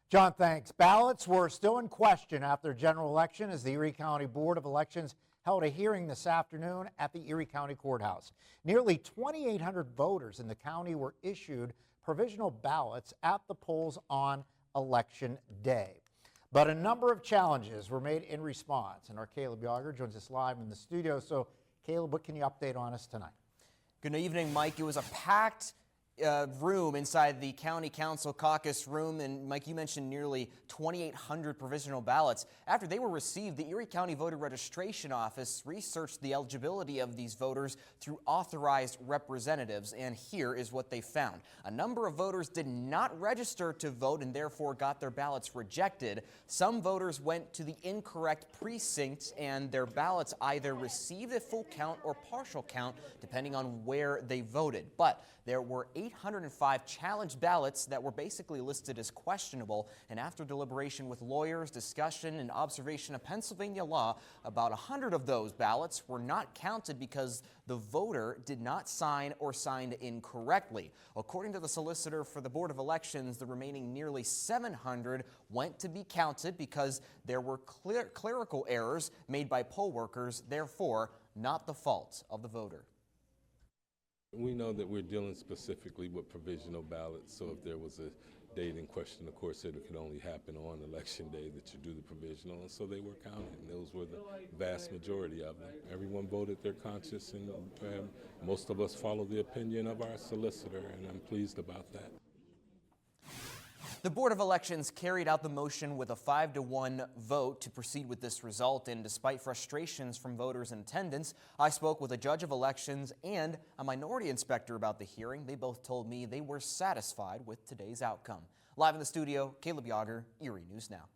John, thanks. Ballots were still in question after the general election as the Erie County Board of Elections held a hearing this afternoon at the Erie County Courthouse. Nearly 2,800 voters in the county were issued provisional ballots at the polls on Election Day. But a number of challenges were made in response, and our Caleb Yager joins us live in the studio. So, Caleb, what can you update on us tonight? Good evening, Mike. It was a packed room inside the county council caucus room, and Mike, you mentioned nearly 2,800 provisional ballots. After they were received, the Erie County Voter Registration Office researched the eligibility of these voters through authorized representatives, and here is what they found. A number of voters did not register to vote and therefore got their ballots rejected. Some voters went to the incorrect precinct and their ballots either received a full count or partial count depending on where they voted. But there were 805 challenged ballots that were basically listed as questionable, and after deliberation with lawyers, discussion, and observation of Pennsylvania law, about 100 of those ballots were not counted because the voter did not sign or signed incorrectly. According to the solicitor for the Board of Elections, the remaining nearly 700 went to be counted because there were clerical errors made by poll workers, therefore not the fault of the voter. We know that we're dealing specifically with provisional ballots, so if there was a date in question, of course, it could only happen on election day that you do the provisional, and so they were counted, and those were the vast majority of them. Everyone voted their conscience, and most of us follow the opinion of our solicitor, and I'm pleased about that. The Board of Elections carried out the motion with a 5-to-1 vote to proceed with this result, and despite frustrations from voters in attendance, I spoke with a judge of elections and a minority inspector about the hearing. They both told me they were satisfied with today's outcome. Live in the studio, Caleb Yager, Erie News Now.